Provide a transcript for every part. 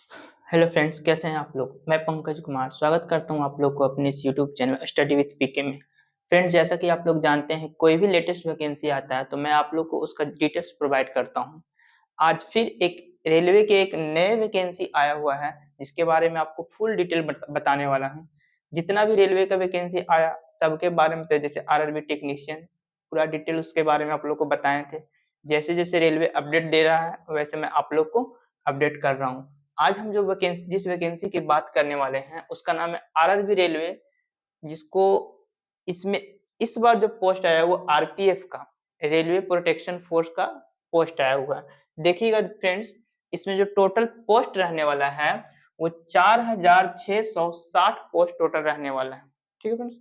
Hello friends, कैसे हैं आप लोग। मैं पंकज कुमार स्वागत करता हूं आप लोग को अपने इस यूट्यूब चैनल स्टडी विथ पीके में। फ्रेंड्स, जैसा कि आप लोग जानते हैं, कोई भी लेटेस्ट वैकेंसी आता है तो मैं आप लोग को उसका डिटेल्स प्रोवाइड करता हूं। आज फिर एक रेलवे के एक नए वैकेंसी आया हुआ है जिसके बारे में आपको फुल डिटेल बताने वाला हूँ। जितना भी रेलवे का वैकेंसी आया सबके बारे में, तो जैसे आरआरबी टेक्नीशियन, पूरा डिटेल उसके बारे में आप लोग को बताए थे। जैसे जैसे रेलवे अपडेट दे रहा है वैसे मैं आप लोग को अपडेट कर रहा हूँ। आज हम जो वैकेंसी जिस वैकेंसी की बात करने वाले हैं उसका नाम है आरआरबी रेलवे, जिसको इसमें इस बार जो पोस्ट आया है वो आरपीएफ का, रेलवे प्रोटेक्शन फोर्स का पोस्ट आया हुआ है। देखिएगा फ्रेंड्स, इसमें जो टोटल पोस्ट रहने वाला है वो 4660 पोस्ट टोटल रहने वाला है। ठीक है फ्रेंड्स,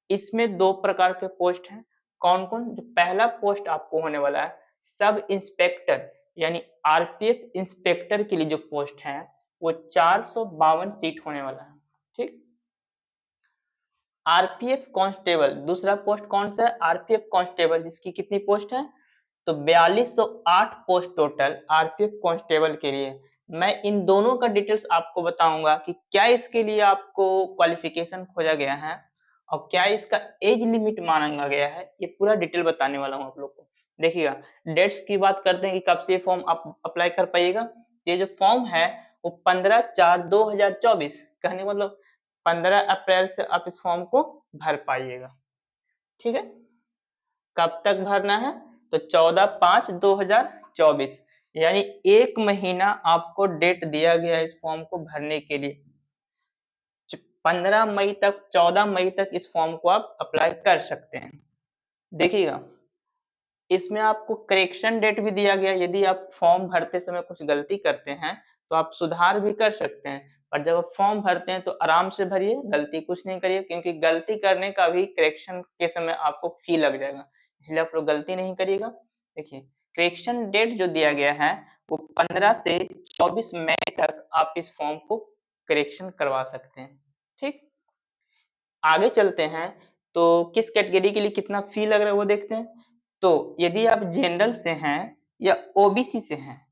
इसमें दो प्रकार के पोस्ट हैं। कौन कौन? जो पहला पोस्ट आपको होने वाला है सब इंस्पेक्टर, यानी आरपीएफ इंस्पेक्टर के लिए जो पोस्ट है वो 452 सीट होने वाला है। ठीक। आरपीएफ कांस्टेबल दूसरा पोस्ट कौन सा है? आरपीएफ कांस्टेबल, जिसकी कितनी पोस्ट है? तो 4208 पोस्ट टोटल आरपीएफ कांस्टेबल के लिए। मैं इन दोनों का डिटेल्स आपको बताऊंगा कि क्या इसके लिए आपको क्वालिफिकेशन खोजा गया है और क्या इसका एज लिमिट मांगा गया है, ये पूरा डिटेल बताने वाला हूँ आप लोग को। देखिएगा, डेट्स की बात करते हैं कि कब से फॉर्म आप अप्लाई कर पाइएगा। ये जो फॉर्म है वो 15/4/2024, कहने का मतलब 15 अप्रैल से आप इस फॉर्म को भर पाइएगा। ठीक है। कब तक भरना है? तो 14/5/2024, यानी एक महीना आपको डेट दिया गया है इस फॉर्म को भरने के लिए। 15 मई तक, 14 मई तक इस फॉर्म को आप अप्लाई कर सकते हैं। देखिएगा, इसमें आपको करेक्शन डेट भी दिया गया। यदि आप फॉर्म भरते समय कुछ गलती करते हैं तो आप सुधार भी कर सकते हैं, पर जब आप फॉर्म भरते हैं तो आराम से भरिए, गलती कुछ नहीं करिए, क्योंकि गलती करने का भी करेक्शन के समय आपको फी लग जाएगा, इसलिए आप लोग गलती नहीं करिएगा। देखिए, करेक्शन डेट जो दिया गया है वो 15 से 24 मई तक आप इस फॉर्म को करेक्शन करवा सकते हैं। ठीक। आगे चलते हैं तो किस कैटेगरी के लिए कितना फी लग रहा है वो देखते हैं। तो यदि आप जनरल से हैं या ओबीसी से हैं,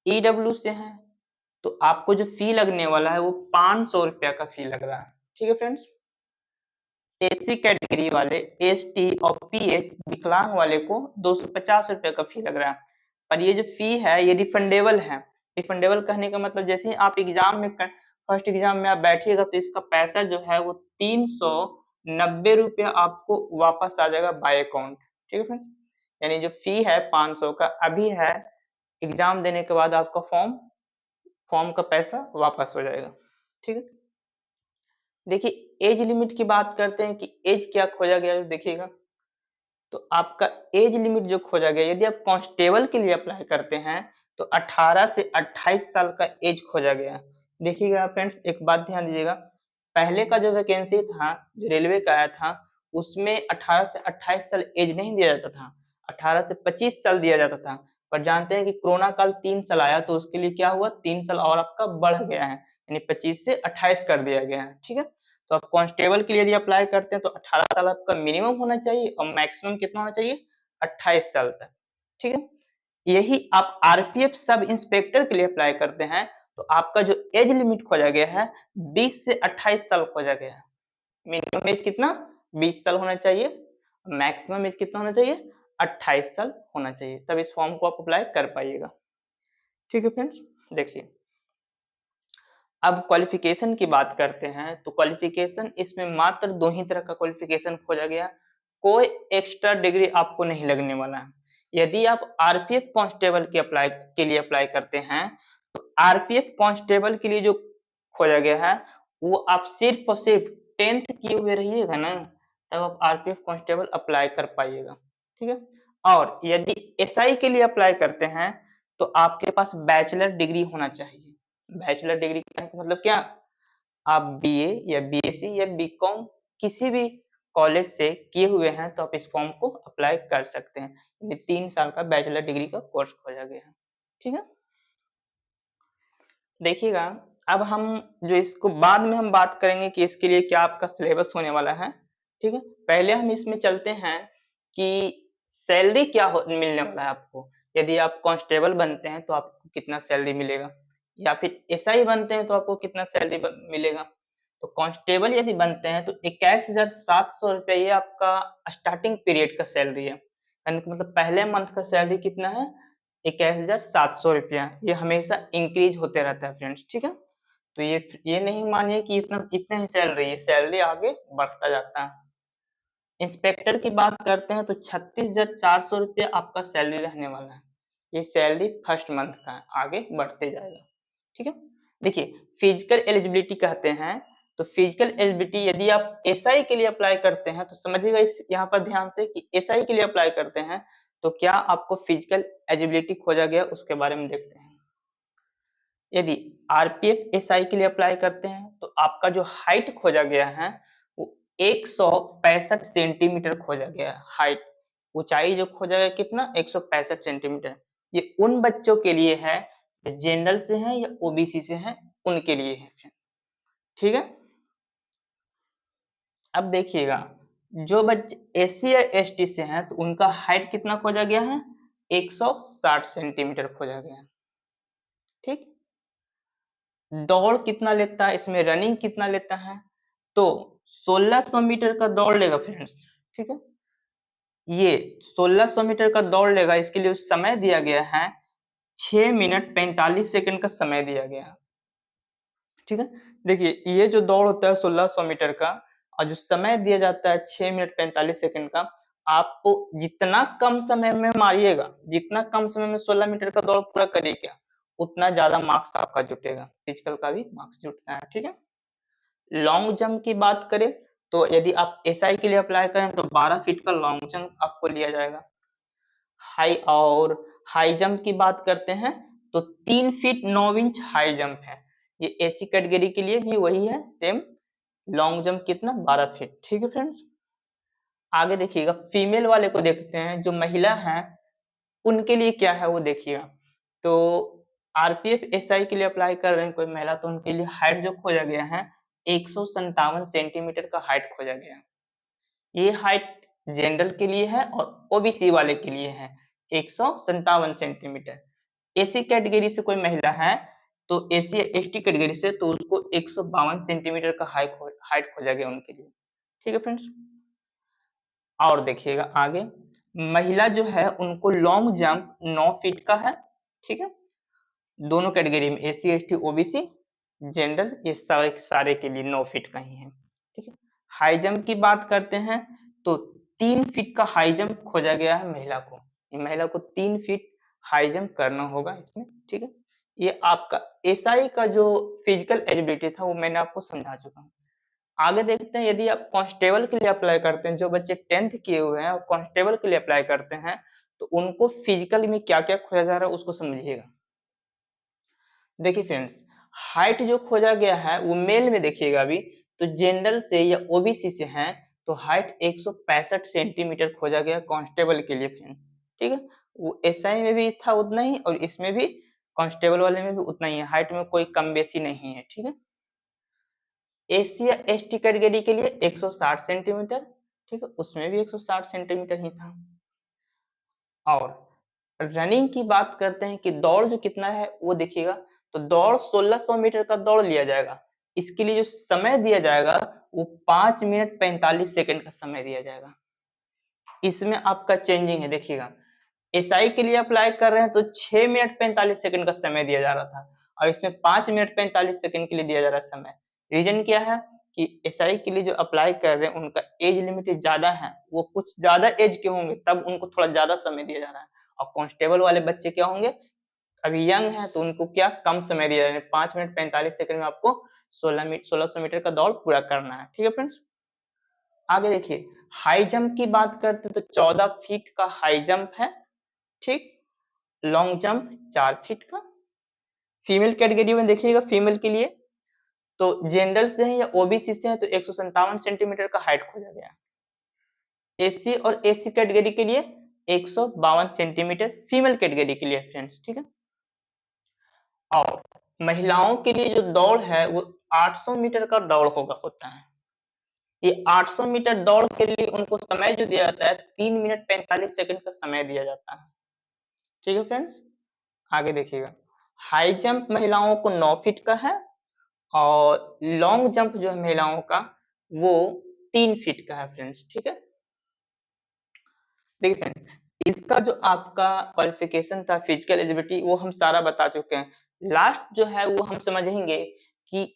ईडब्ल्यू से हैं, तो आपको जो फी लगने वाला है वो 500 रुपया का फी लग रहा है। ठीक है फ्रेंड्स। एससी कैटेगरी वाले, एसटी और पीएच विकलांग वाले को 250 रुपये का फी लग रहा है। पर ये जो फी है ये रिफंडेबल है। रिफंडेबल कहने का मतलब, जैसे ही आप एग्जाम में फर्स्ट एग्जाम में आप बैठिएगा तो इसका पैसा जो है वो 390 रुपया आपको वापस आ जाएगा बाय अकाउंट। ठीक है फ्रेंड्स, यानी जो फी है 500 का अभी है, एग्जाम देने के बाद आपका फॉर्म का पैसा वापस हो जाएगा। ठीक है। देखिए, एज लिमिट की बात करते हैं कि एज क्या खोजा गया है। देखिएगा, तो आपका एज लिमिट जो खोजा गया, यदि आप कांस्टेबल के लिए अप्लाई करते हैं तो 18 से 28 साल का एज खोजा गया। देखिएगा फ्रेंड्स, एक बात ध्यान दीजिएगा, पहले का जो वैकेंसी था जो रेलवे का आया था उसमें 18 से 28 साल एज नहीं दिया जाता था, 18 से 25 साल दिया जाता था। पर जानते हैं कि कोरोना काल 3 साल आया तो उसके लिए क्या हुआ, 3 साल और आपका बढ़ गया है, यानी 25 से 28 कर दिया गया है। ठीक है। तो आप कांस्टेबल के लिए यदि अप्लाई करते हैं तो 18 साल आपका मिनिमम होना चाहिए और मैक्सिमम कितना होना चाहिए, 28 साल तक। ठीक है। यही आप आरपीएफ सब इंस्पेक्टर के लिए अप्लाई करते हैं तो आपका जो एज लिमिट खोजा गया है 20 से 28 साल खोजा गया है। मिनिमम एज कितना, 20 साल होना चाहिए, मैक्सिमम एज कितना होना चाहिए, 28 साल होना चाहिए, तब इस फॉर्म को आप अप्लाई कर पाइएगा। ठीक है फ्रेंड्स। देखिए, अब क्वालिफिकेशन की बात करते हैं तो क्वालिफिकेशन इसमें मात्र दो ही तरह का क्वालिफिकेशन खोजा गया, कोई एक्स्ट्रा डिग्री आपको नहीं लगने वाला है। यदि आप आरपीएफ कांस्टेबल के लिए अप्लाई करते हैं तो आरपीएफ कांस्टेबल के लिए जो खोजा गया है वो आप सिर्फ और सिर्फ 10th किए हुए रहिएगा ना, तब आप आरपीएफ कांस्टेबल अप्लाई कर पाइएगा। ठीक है। और यदि एसआई के लिए अप्लाई करते हैं तो आपके पास बैचलर डिग्री होना चाहिए। बैचलर डिग्री कहने का मतलब क्या, आप बीए या बीएससी या बीकॉम किसी भी कॉलेज से किए हुए हैं तो आप इस फॉर्म को अप्लाई कर सकते हैं। यानी 3 साल का बैचलर डिग्री का कोर्स खोजा गया है। ठीक है। देखिएगा, अब हम जो इसको बाद में हम बात करेंगे कि इसके लिए क्या आपका सिलेबस होने वाला है। ठीक है। पहले हम इसमें चलते हैं कि सैलरी क्या मिलने वाला है आपको। यदि आप कांस्टेबल बनते हैं तो आपको कितना सैलरी मिलेगा। या फिर एसआई बनते हैं तो आपको कितना सैलरी मिलेगा। तो कांस्टेबल यदि बनते हैं तो 21,700 रुपये ये आपका स्टार्टिंग पीरियड का सैलरी है, यानी कि मतलब पहले मंथ का सैलरी कितना है 21,700 रुपया। ये हमेशा इंक्रीज होते रहता है फ्रेंड्स, ठीक है। तो ये नहीं मानिए कि इतना ही सैलरी है, सैलरी आगे बढ़ता जाता है। इंस्पेक्टर की बात करते हैं तो 36,400 रुपया आपका सैलरी रहने वाला है। ये सैलरी फर्स्ट मंथ का है, आगे बढ़ते जाएगा, ठीक है। देखिए फिजिकल एलिजिबिलिटी कहते हैं, तो फिजिकल एलिजिबिलिटी यदि आप एसआई के लिए अप्लाई करते हैं तो समझिएगा इस यहाँ पर ध्यान से कि एसआई के लिए अप्लाई करते हैं तो क्या आपको फिजिकल एलिजिबिलिटी खोजा गया उसके बारे में देखते हैं। यदि आरपीएफ एसआई के लिए अप्लाई करते हैं तो आपका जो हाइट खोजा गया है वो 165 सेंटीमीटर खोजा गया है। हाइट ऊंचाई जो खोजा गया कितना 165 सेंटीमीटर। ये उन बच्चों के लिए है जो जनरल से हैं या ओबीसी से हैं, उनके लिए है, ठीक है। अब देखिएगा जो बच्चे एससी या एसटी से हैं तो उनका हाइट कितना खोजा गया है 160 सेंटीमीटर खोजा गया है, ठीक। दौड़ कितना लेता है इसमें, रनिंग कितना लेता है, तो 1600 मीटर का दौड़ लेगा फ्रेंड्स, ठीक है। ये 1600 मीटर का दौड़ लेगा, इसके लिए समय दिया गया है 6 मिनट 45 सेकंड का समय दिया गया है, ठीक है। देखिए ये जो दौड़ होता है 1600 मीटर का और जो समय दिया जाता है 6 मिनट 45 सेकंड का, आपको जितना कम समय में मारिएगा, जितना कम समय में 16 मीटर का दौड़ पूरा करिएगा उतना ज्यादा मार्क्स आपका जुटेगा, फिजिकल का भी मार्क्स जुटता है, ठीक है। लॉन्ग जंप की बात करें तो यदि आप एसआई के लिए अप्लाई करें तो 12 फीट का लॉन्ग जंप आपको लिया जाएगा। हाई जंप की बात करते हैं तो 3 फीट 9 इंच हाई जंप है। ये एसी कैटेगरी के लिए भी वही है सेम। लॉन्ग जंप कितना 12 फीट, ठीक है फ्रेंड्स। आगे देखिएगा फीमेल वाले को देखते हैं, जो महिला है उनके लिए क्या है वो देखिएगा। तो आरपीएफ एसआई के लिए अप्लाई कर रहे हैं कोई महिला तो उनके लिए हाइट जो खोजा गया है 157 सेंटीमीटर का हाइट खोजा गया है। ये हाइट जनरल के लिए है और ओबीसी वाले के लिए है 157 सेंटीमीटर। एसी कैटेगरी से कोई महिला है तो एसी एसटी कैटेगरी से तो उसको 152 सेंटीमीटर का हाइट खोजा गया उनके लिए, ठीक है फ्रेंड्स। और देखिएगा आगे महिला जो है उनको लॉन्ग जंप 9 फीट का है, ठीक है। दोनों कैटेगरी में एसी एसटी ओबीसी जनरल ये सारे के लिए 9 फीट का ही है, ठीक है। हाई जंप की बात करते हैं तो 3 फीट का हाई जंप खोजा गया है महिला को। महिला को 3 फीट हाई जंप करना होगा इसमें, ठीक है। ये आपका एसआई का जो फिजिकल एलिजिबिलिटी था वो मैंने आपको समझा चुका हूँ। आगे देखते हैं यदि आप कांस्टेबल के लिए अप्लाई करते हैं, जो बच्चे 10th किए हुए हैं और कांस्टेबल के लिए अप्लाई करते हैं तो उनको फिजिकल में क्या क्या खोजा जा रहा है उसको समझिएगा। देखिए फ्रेंड्स हाइट जो खोजा गया है वो मेल में देखिएगा अभी तो जनरल से या ओबीसी से है तो हाइट 165 सेंटीमीटर खोजा गया कांस्टेबल के लिए फ्रेंड, ठीक है। वो एसआई में भी था उतना ही और इसमें भी कांस्टेबल वाले में भी उतना ही है, हाइट में कोई कम बेसी नहीं है, ठीक है। एसी या एसटी कैटेगरी के लिए 160 सेंटीमीटर, ठीक है, उसमें भी 160 सेंटीमीटर ही था। और रनिंग की बात करते हैं कि दौड़ जो कितना है वो देखिएगा, तो दौड़ 1600 मीटर का दौड़ लिया जाएगा। इसके लिए जो समय दिया जाएगा वो 5 मिनट 45 सेकंड का समय दिया जाएगा। इसमें आपका चेंजिंग है देखिएगा, एसआई के लिए अप्लाई कर रहे हैं तो 6 मिनट 45 सेकंड का समय दिया जा रहा था और इसमें 5 मिनट 45 सेकंड के लिए दिया जा रहा है समय। रीजन क्या है कि एसआई के लिए जो अप्लाई कर रहे हैं उनका एज लिमिट ज्यादा है, वो कुछ ज्यादा एज के होंगे तब उनको थोड़ा ज्यादा समय दिया जा रहा है। और कांस्टेबल वाले बच्चे क्या होंगे अभी यंग है तो उनको क्या कम समय दिया जा रहा है, 5 मिनट 45 सेकंड में आपको 1600 मीटर का दौड़ पूरा करना है, ठीक है फ्रेंड्स। आगे देखिए हाई जंप की बात करते हैं तो 14 फीट का हाई जंप है, ठीक। लॉन्ग जंप 4 फीट का। फीमेल कैटेगरी में देखिएगा फीमेल के लिए तो जनरल से है या ओबीसी से है तो 157 सेंटीमीटर का हाइट खोजा गया। एससी और एससी कैटेगरी के लिए 152 सेंटीमीटर फीमेल कैटेगरी के लिए फ्रेंड्स, ठीक है। और महिलाओं के लिए जो दौड़ है वो 800 मीटर का दौड़ होता है। ये 800 मीटर दौड़ के लिए उनको समय जो दिया जाता है 3 मिनट 45 सेकंड का समय दिया जाता है, ठीक है फ्रेंड्स। आगे देखिएगा हाई जंप महिलाओं को 9 फीट का है और लॉन्ग जंप जो है महिलाओं का वो 3 फीट का है फ्रेंड्स, ठीक है। देखिए फ्रेंड, इसका जो आपका क्वालिफिकेशन था फिजिकल एलिजिबिलिटी वो हम सारा बता चुके हैं। लास्ट जो है वो हम समझेंगे कि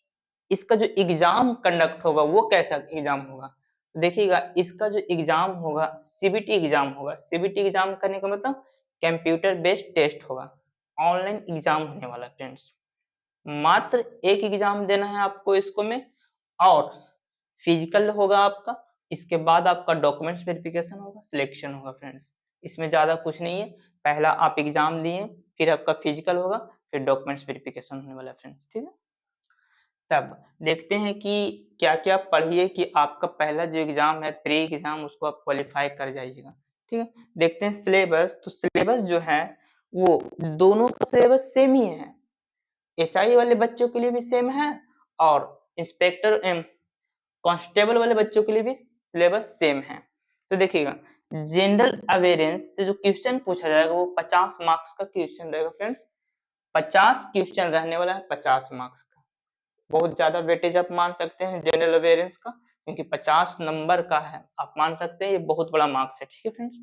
इसका जो एग्जाम कंडक्ट होगा वो कैसा एग्जाम होगा। देखिएगा, इसका जो एग्जाम होगा सीबीटी एग्जाम होगा। सीबीटी एग्जाम करने का मतलब कंप्यूटर बेस्ड टेस्ट होगा, ऑनलाइन एग्जाम होने वाला है फ्रेंड्स। मात्र एक एग्जाम देना है आपको इसको में, और फिजिकल होगा आपका। इसके बाद आपका डॉक्यूमेंट्स वेरिफिकेशन होगा, सिलेक्शन होगा फ्रेंड्स। इसमें ज़्यादा कुछ नहीं है। पहला आप एग्जाम दिए, फिर आपका फिजिकल होगा, फिर डॉक्यूमेंट्स वेरिफिकेशन होने वाला है फ्रेंड्स, ठीक है। तब देखते हैं कि क्या-क्या पढ़िए कि आपका पहला जो एग्जाम है प्री एग्जाम उसको आप क्वालिफाई कर जाइएगा, ठीक है। देखते हैं सिलेबस, तो सिलेबस जो है वो दोनों का सिलेबस सेम ही है। एसआई वाले बच्चों के लिए भी सेम है और इंस्पेक्टर कांस्टेबल वाले बच्चों के लिए भी सिलेबस सेम है। तो देखिएगा, जनरल अवेयरेंस से जो क्वेश्चन पूछा जाएगा वो 50 मार्क्स का क्वेश्चन रहेगा फ्रेंड्स। 50 क्वेश्चन रहने वाला है, 50 मार्क्स का। बहुत ज्यादा वेटेज आप मान सकते हैं जनरल अवेयरेंस का, क्योंकि 50 नंबर का है। आप मान सकते हैं ये बहुत बड़ा मार्क्स है, ठीक है फ्रेंड्स।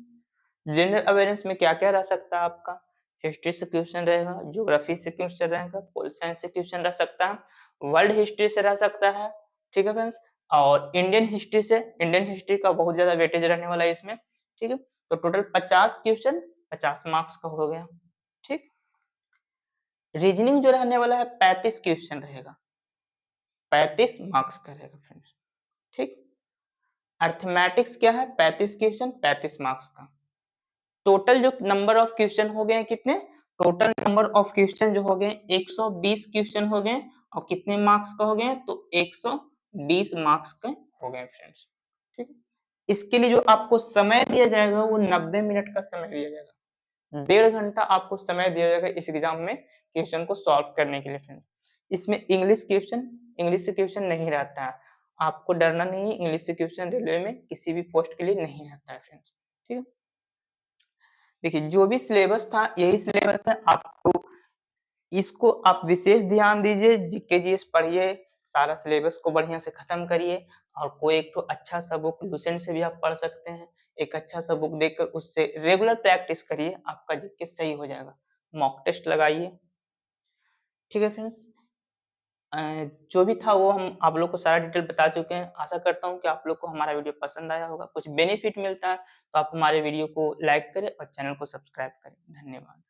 जनरल अवेयरेंस में क्या क्या रह सकता है आपका, हिस्ट्री से क्वेश्चन रहेगा, ज्योग्राफी से क्वेश्चन रहेगा, पोल साइंस से क्वेश्चन रह सकता है, वर्ल्ड हिस्ट्री से रह सकता है, ठीक है फ्रेंड्स। और इंडियन हिस्ट्री से, इंडियन हिस्ट्री का बहुत ज्यादा वेटेज रहने वाला है इसमें, ठीक है। तो टोटल 50 क्वेश्चन 50 मार्क्स का हो गया, ठीक। रीजनिंग जो रहने वाला है 35 क्वेश्चन रहेगा, 35 मार्क्स का रहेगा फ्रेंड्स, ठीक। अर्थमेटिक्स क्या है, 35 क्वेश्चन 35 मार्क्स का। टोटल जो नंबर ऑफ क्वेश्चन हो गए कितने, टोटल नंबर ऑफ क्वेश्चन जो हो गए 120 क्वेश्चन हो गए, और कितने मार्क्स का हो गए, तो 120 मार्क्स के हो गए फ्रेंड्स, ठीक। इसके लिए जो आपको समय दिया जाएगा वो 90 मिनट का समय दिया जाएगा। 1.5 घंटा आपको समय दिया जाएगा इस एग्जाम में क्वेश्चन को सॉल्व करने के लिए फ्रेंड्स। इसमें इंग्लिश से क्वेश्चन नहीं रहता है, आपको डरना नहीं है। इंग्लिश से क्वेश्चन रेलवे में किसी भी पोस्ट के लिए नहीं रहता है फ्रेंड्स, ठीक है। देखिए, जो भी सिलेबस था यही सिलेबस है। आपको इसको आप विशेष ध्यान दीजिए, जीके जीएस पढ़िए, सारा सिलेबस को बढ़िया से खत्म करिए। और कोई एक तो अच्छा सा बुक लुसेंट से भी आप पढ़ सकते हैं। एक अच्छा सा बुक देखकर उससे रेगुलर प्रैक्टिस करिए, आपका जीके सही हो जाएगा। मॉक टेस्ट लगाइए, ठीक है फ्रेंड्स। जो भी था वो हम आप लोग को सारा डिटेल बता चुके हैं। आशा करता हूँ कि आप लोग को हमारा वीडियो पसंद आया होगा, कुछ बेनिफिट मिलता है तो आप हमारे वीडियो को लाइक करें और चैनल को सब्सक्राइब करें। धन्यवाद।